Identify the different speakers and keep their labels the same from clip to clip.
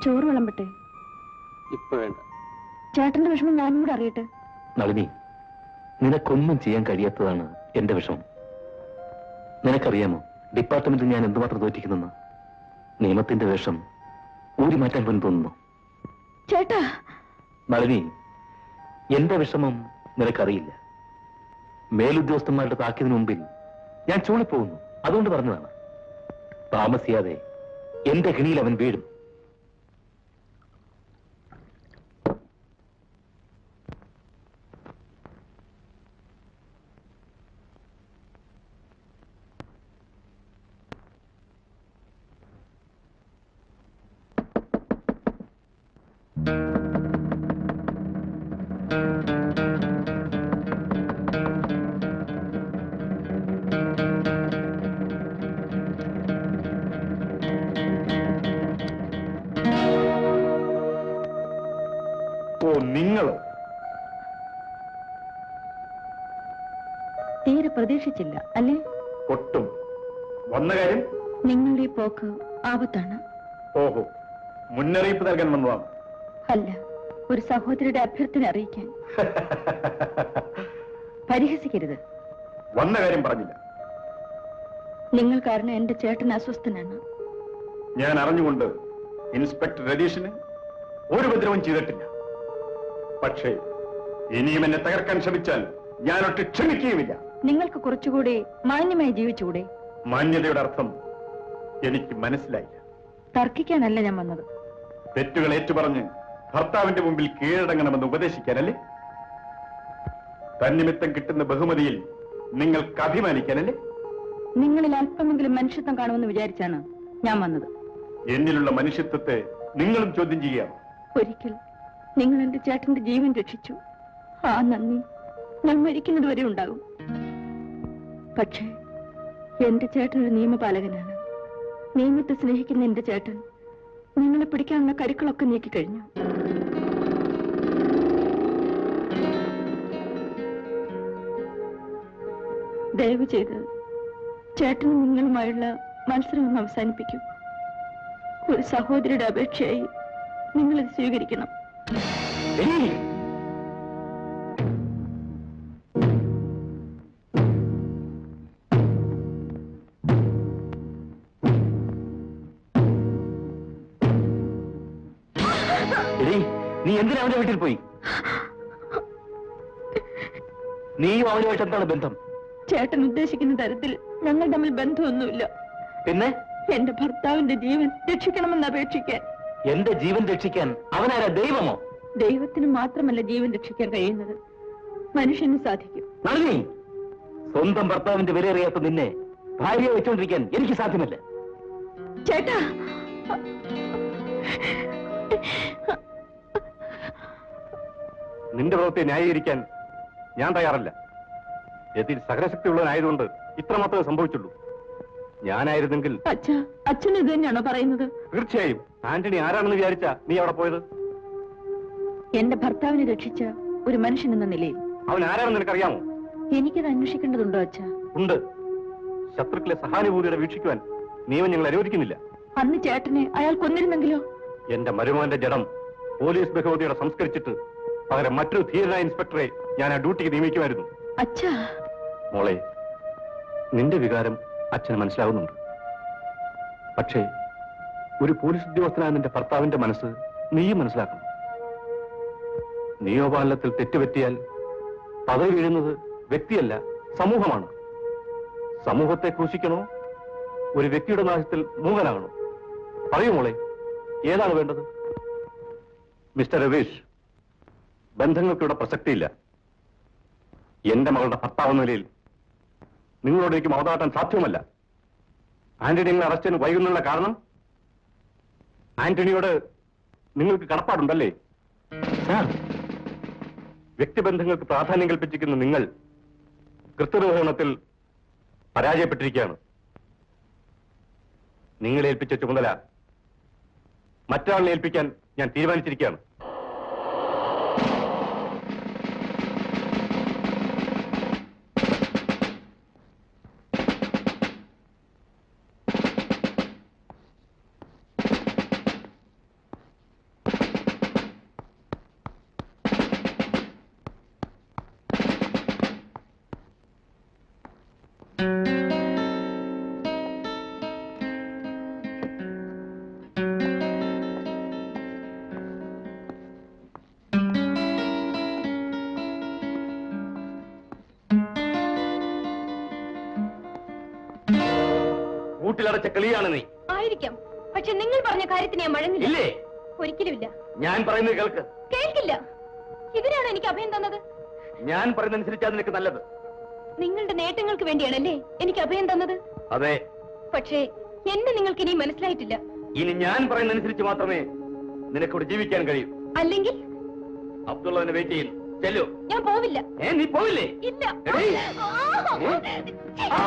Speaker 1: ചോറ് വിളമ്പട്ടെ?
Speaker 2: ഇപ്പൊ വേണ്ട.
Speaker 1: ചേട്ടന്റെ വിഷമം ഞാനും കൂടെ അറിയട്ടെ.
Speaker 3: നളിനി, നിനക്കൊന്നും ചെയ്യാൻ കഴിയാത്തതാണ് എന്റെ വിഷമം. നിനക്കറിയാമോ ഡിപ്പാർട്ട്മെന്റിൽ ഞാൻ എന്തുമാത്രം തോറ്റിക്കുന്നെന്ന്? നിയമത്തിന്റെ വേഷം ഊരി മാറ്റാൻ പോലും തോന്നുന്നു.
Speaker 1: ചേട്ടാ!
Speaker 3: നളിനി, എന്റെ വിഷമം നിനക്കറിയില്ല. മേലുദ്യോഗസ്ഥന്മാരുടെ താക്കിയതിനു മുമ്പിൽ ഞാൻ ചൂളിപ്പോകുന്നു. അതുകൊണ്ട് പറഞ്ഞതാണ്. താമസിയാതെ എന്റെ കിണിയിൽ അവൻ വീഴും.
Speaker 4: നിങ്ങളോ?
Speaker 1: തീരെ പ്രതീക്ഷിച്ചില്ല അല്ലേ?
Speaker 4: ഒട്ടും. വന്ന കാര്യം?
Speaker 1: നിങ്ങളുടെ ഈ പോക്ക് ആപത്താണ്.
Speaker 4: ഓഹോ, മുന്നറിയിപ്പ് നൽകാൻ വന്നതാണ്?
Speaker 1: അല്ല, ഒരു സഹോദരിയുടെ അഭ്യർത്ഥന അറിയിക്കാൻ. പരിഹസിക്കരുത്.
Speaker 4: വന്ന കാര്യം പറഞ്ഞില്ല.
Speaker 1: നിങ്ങൾ കാരണം എന്റെ ചേട്ടൻ അസ്വസ്ഥനാണ്.
Speaker 4: ഞാൻ അറിഞ്ഞുകൊണ്ട് ഇൻസ്പെക്ടർ രതീഷിന് ഒരു ഉപദ്രവം ചെയ്തിട്ടില്ല. പക്ഷേ ഇനിയും എന്നെ തകർക്കാൻ ശ്രമിച്ചാൽ ഞാനൊട്ട് ക്ഷമിക്കുകയുമില്ല.
Speaker 1: നിങ്ങൾക്ക് കുറച്ചുകൂടി മാന്യമായി ജീവിച്ചുകൂടെ?
Speaker 4: മാന്യതയുടെ അർത്ഥം എനിക്ക് മനസ്സിലായില്ല.
Speaker 1: തർക്കിക്കാനല്ല ഞാൻ വന്നത്.
Speaker 4: തെറ്റുകൾ ഏറ്റുപറഞ്ഞ് ഭർത്താവിന്റെ മുമ്പിൽ കീഴടങ്ങണമെന്ന് ഉപദേശിക്കാനല്ലേ? തന്നിമിത്തം കിട്ടുന്ന ബഹുമതിയിൽ നിങ്ങൾക്ക് അഭിമാനിക്കാനല്ലേ?
Speaker 1: നിങ്ങളിൽ അല്പമെങ്കിലും മനുഷ്യത്വം കാണുമെന്ന് വിചാരിച്ചാണ് ഞാൻ വന്നത്.
Speaker 4: എന്നിലുള്ള മനുഷ്യത്വത്തെ നിങ്ങളും ചോദ്യം ചെയ്യുകയാണ്.
Speaker 1: ഒരിക്കൽ നിങ്ങൾ എന്റെ ചേട്ടന്റെ ജീവൻ രക്ഷിച്ചു. ആ നന്ദി ഞാൻ മരിക്കുന്നത് വരെ ഉണ്ടാകും. പക്ഷേ എന്റെ ചേട്ടൻ ഒരു നിയമപാലകനാണ്. നിയമത്തെ സ്നേഹിക്കുന്ന എന്റെ ചേട്ടൻ നിങ്ങളെ പിടിക്കാനുള്ള കരുക്കളൊക്കെ നീക്കിക്കഴിഞ്ഞു. ദയവ് ചെയ്ത് ചേട്ടനും നിങ്ങളുമായുള്ള മത്സരം ഒന്ന് അവസാനിപ്പിക്കൂ. ഒരു സഹോദരിയുടെ അപേക്ഷയായി നിങ്ങളിത് സ്വീകരിക്കണം.
Speaker 3: നീ എന്തിനാ അവന്റെ വീട്ടിൽ പോയി? നീയും അവനുമായിട്ട് എന്താണ് ബന്ധം?
Speaker 1: ചേട്ടൻ ഉദ്ദേശിക്കുന്ന തരത്തിൽ ഞങ്ങൾ തമ്മിൽ ബന്ധമൊന്നുമില്ല.
Speaker 3: പിന്നെ
Speaker 1: എന്റെ ഭർത്താവിന്റെ ജീവൻ രക്ഷിക്കണമെന്ന് അപേക്ഷിക്കാൻ.
Speaker 3: എന്റെ ജീവൻ രക്ഷിക്കാൻ അവനാരാ? ദൈവമോ?
Speaker 1: ദൈവത്തിന് മാത്രമല്ല ജീവൻ രക്ഷിക്കാൻ കഴിയുന്നത്, മനുഷ്യന് സാധിക്കും.
Speaker 3: നളിനി, സ്വന്തം ഭർത്താവിന്റെ വിലയറിയാത്ത നിന്നെ ഭാര്യയെ വെച്ചുകൊണ്ടിരിക്കാൻ എനിക്ക് സാധ്യമല്ല.
Speaker 1: ചേട്ടാ!
Speaker 4: നിന്റെ പ്രവൃത്തിയെ ന്യായീകരിക്കാൻ ഞാൻ തയ്യാറല്ല. യതിൽ സകലശക്തിയുള്ളവനായതുകൊണ്ട് ഇത്രമാത്രമേ സംഭവിച്ചുള്ളൂ. ഞാനായിരുന്നെങ്കിൽ...
Speaker 1: അച്ഛൻ ഇത് തന്നെയാണോ പറയുന്നത്?
Speaker 4: തീർച്ചയായും. ആന്റണി ആരാണെന്ന് വിചാരിച്ചാ നീ അവിടെ പോയത്?
Speaker 1: എന്റെ ഭർത്താവിനെ രക്ഷിച്ച ഒരു മനുഷ്യൻ എന്ന നിലയിൽ.
Speaker 4: അവൻ ആരാണെന്ന് നിനക്കറിയാമോ?
Speaker 1: എനിക്കത് അന്വേഷിക്കേണ്ടതുണ്ടോ അച്ഛാ?
Speaker 4: ഉണ്ട്. ശത്രുക്കളെ സഹാനുഭൂതിയോടെ വീക്ഷിക്കുവാൻ നിയമം ഞങ്ങൾ അനുവദിക്കുന്നില്ല.
Speaker 1: അന്ന് ചേട്ടനെ അയാൾ കൊന്നിരുന്നെങ്കിലോ?
Speaker 4: എന്റെ മരുമോന്റെ ജഡം പോലീസ് ബഹുമതിയോടെ സംസ്കരിച്ചിട്ട് പകരം മറ്റൊരു ധീരനായ ഇൻസ്പെക്ടറെ ഞാൻ ആ ഡ്യൂട്ടിക്ക് നിയമിക്കുമായിരുന്നു.
Speaker 1: അച്ഛാ!
Speaker 4: മോളെ, നിന്റെ വികാരം അച്ഛന് മനസ്സിലാവുന്നുണ്ട്. പക്ഷേ ഒരു പോലീസ് ഉദ്യോഗസ്ഥനായ നിന്റെ ഭർത്താവിന്റെ മനസ്സ് നീയും മനസ്സിലാക്കണം. നിയമപാലനത്തിൽ തെറ്റുപറ്റിയാൽ പദവി വീഴുന്നത് വ്യക്തിയല്ല, സമൂഹമാണ്. സമൂഹത്തെ ക്രൂശിക്കണോ, ഒരു വ്യക്തിയുടെ നാശത്തിൽ മൂകനാകണോ? പറയൂ മോളെ, ഏതാണ് വേണ്ടത്? മിസ്റ്റർ രവീഷ്, ബന്ധങ്ങൾക്കിവിടെ പ്രസക്തിയില്ല. എന്റെ മകളുടെ ഭർത്താവ് എന്ന നിലയിൽ നിങ്ങളോട് എനിക്ക് മൗതാട്ടാൻ സാധ്യമല്ല. ആന്റണി നിങ്ങളെ അറസ്റ്റിന് വൈകുന്നുള്ള കാരണം ആന്റണിയോട് നിങ്ങൾക്ക് കടപ്പാടുണ്ടല്ലേ? വ്യക്തിബന്ധങ്ങൾക്ക് പ്രാധാന്യം കൽപ്പിച്ചിരിക്കുന്ന നിങ്ങൾ കൃത്യനിർവഹണത്തിൽ പരാജയപ്പെട്ടിരിക്കുകയാണ്. നിങ്ങളെ ഏൽപ്പിച്ച ചുമതല മറ്റൊരാളിനെ ഏൽപ്പിക്കാൻ ഞാൻ തീരുമാനിച്ചിരിക്കുകയാണ്.
Speaker 3: കൂട്ടിലടച്ച കളിയാണ് നീ.
Speaker 1: ആയിരിക്കാം, പക്ഷെ നിങ്ങൾ പറഞ്ഞ കാര്യത്തിന് ഞാൻ വഴങ്ങില്ല.
Speaker 3: ഇല്ലേ?
Speaker 1: ഒരിക്കലുമില്ല.
Speaker 3: ഞാൻ പറയുന്നത് കേൾക്ക്.
Speaker 1: കേൾക്കില്ല. ഇതിനാണ് എനിക്ക് അഭയം തന്നത്.
Speaker 3: ഞാൻ പറയുന്നതനുസരിച്ചാ നിനക്ക് നല്ലത്.
Speaker 1: നിങ്ങളുടെ നേട്ടങ്ങൾക്ക് വേണ്ടിയാണല്ലേ എനിക്ക് അഭയം തന്നത്?
Speaker 3: അതെ.
Speaker 1: പക്ഷേ എന്നെ നിങ്ങൾക്ക് ഇനി മനസ്സിലായിട്ടില്ല.
Speaker 3: ഇനി ഞാൻ പറയുന്നതനുസരിച്ച് മാത്രമേ നിനക്കിവിടെ ജീവിക്കാൻ കഴിയൂ.
Speaker 1: അല്ലെങ്കിൽ
Speaker 3: അബ്ദുള്ളവനെ വെയിറ്റ് ചെയ്യുന്നു. ചെല്ലു.
Speaker 1: ഞാൻ പോവില്ല.
Speaker 3: നീ പോവില്ലേ?
Speaker 1: ഇല്ല.
Speaker 3: എടീ. ആ.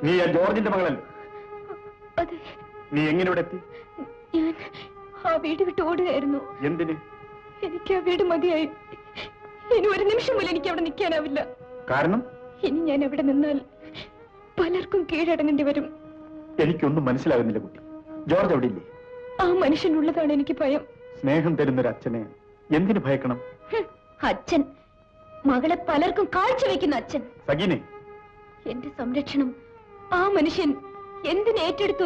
Speaker 4: നീ ആ ജോർജിന്റെ മകളല്ലേ?
Speaker 1: അതെ.
Speaker 4: നീ എങ്ങനെ ഇവിടെ എത്തി?
Speaker 1: ഞാൻ ആ വീട് വിട്ട് ഓടുകയായിരുന്നു.
Speaker 4: എന്തിന്?
Speaker 1: എനിക്ക് ആ വീട് മതിയായി. ഇനി ഒരു നിമിഷം പോലും എനിക്ക് അവിടെ നിൽക്കാനാവില്ല.
Speaker 4: കാരണം?
Speaker 1: ഇനി ഞാൻ അവിടെ നിന്നാൽ പലർക്കും കീഴടങ്ങേണ്ടി വരും.
Speaker 4: എനിക്കൊന്നും മനസ്സിലാകുന്നില്ല കുട്ടി. ജോർജ് അവിടെ ഇല്ലേ?
Speaker 1: ആ മനുഷ്യനുള്ളതാണ് എനിക്ക് ഭയം.
Speaker 4: സ്നേഹം തരുന്നൊരു അച്ഛനെ എന്തിനു ഭയക്കണം?
Speaker 1: അച്ഛൻ, മകളെ പലർക്കും കാഴ്ചവെക്കുന്ന അച്ഛൻ.
Speaker 4: സഗീനെ,
Speaker 1: എന്റെ സംരക്ഷണം ആ മനുഷ്യൻ എന്തിന് ഏറ്റെടുത്തു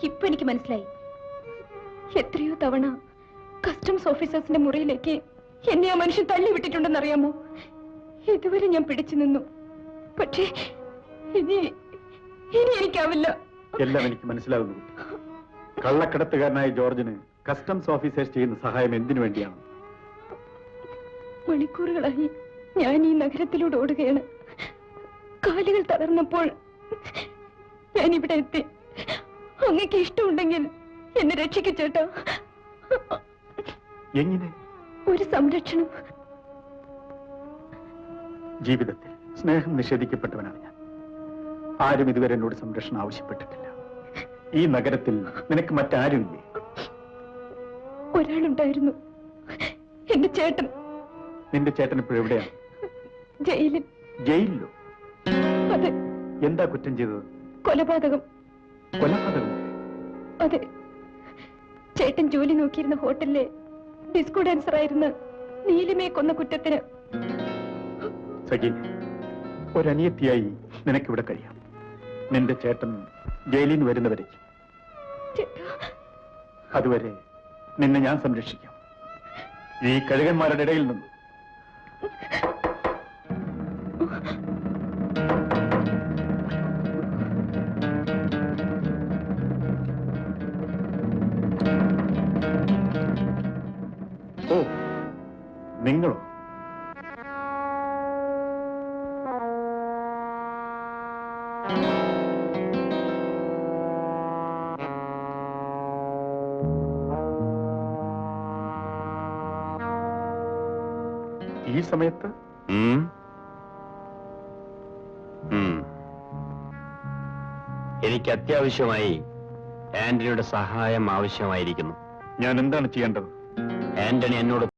Speaker 1: ഇപ്പൊ എനിക്ക് മനസ്സിലായി. എത്രയോ തവണ കസ്റ്റംസ് ഓഫീസേഴ്സിന്റെ മുറിയിലേക്ക് എന്നെ ആ മനുഷ്യൻ തള്ളിവിട്ടിട്ടുണ്ടെന്നറിയാമോ? ഇതുവരെ ഞാൻ പിടിച്ചു നിന്നു. പക്ഷേ ഇനി എനിക്കാവില്ല.
Speaker 4: എല്ലാം എനിക്ക് മനസ്സിലാകുന്നു കുട്ടി. കള്ളക്കടത്തുകാരനായ ജോർജിന് കസ്റ്റംസ് ഓഫീസേഴ്സ് ചെയ്യുന്ന സഹായം എന്തിനു വേണ്ടിയാണ്?
Speaker 1: മണിക്കൂറുകളായി ഞാൻ ഈ നഗരത്തിലൂടെ ഓടുകയാണ്. കാലുകൾ തളർന്നപ്പോൾ ഞാൻ ഇവിടെ എത്തി. അങ്ങക്ക് ഇഷ്ടമുണ്ടെങ്കിൽ എന്നെ രക്ഷിക്കു ചേട്ടാ.
Speaker 4: എങ്ങനെ?
Speaker 1: ഒരു സംരക്ഷണം.
Speaker 4: ജീവിതത്തിൽ സ്നേഹം നിഷേധിക്കപ്പെട്ടവനാണ് ഞാൻ. ആരും ഇതുവരെ എന്നോട് സംരക്ഷണം ആവശ്യപ്പെട്ടിട്ടില്ല. ഈ നഗരത്തിൽ നിനക്ക് മറ്റാരുമില്ലേ?
Speaker 1: ഒരാളുണ്ടായിരുന്നു, എന്റെ ചേട്ടൻ.
Speaker 4: നിന്റെ ചേട്ടൻ ഇപ്പോഴെവിടെയാണ്?
Speaker 1: ജയിലിൽ.
Speaker 4: ജയിലിലോ?
Speaker 1: അതെ.
Speaker 4: എന്താ കുറ്റം ചെയ്തത്?
Speaker 1: കൊലപാതകം.
Speaker 4: കൊലപാതകം?
Speaker 1: അതെ. ചേട്ടൻ ജോലി നോക്കിയിരുന്ന ഹോട്ടലിലെ ഡിസ്കോ ഡാൻസർ ആയിരുന്ന നീലിമയെ കൊന്ന കുറ്റത്തിന്.
Speaker 4: സഖി, ഒരനിയത്തിയായി നിനക്കിവിടെ കഴിയാം. നിന്റെ ചേട്ടൻ ജയിലിൽ നിന്ന് വരുന്നവരേക്ക്. അതുവരെ നിന്നെ ഞാൻ സംരക്ഷിക്കാം. ഈ കഴുകന്മാരുടെ ഇടയിൽ നിന്ന്. ഓ, നിങ്ങളോ? ഈ സമയത്ത്?
Speaker 2: എനിക്ക് അത്യാവശ്യമായി ആന്റണിയുടെ സഹായം ആവശ്യമായിരിക്കുന്നു.
Speaker 4: ഞാൻ എന്താണ് ചെയ്യേണ്ടത്?
Speaker 2: ആന്റണി എന്നോട്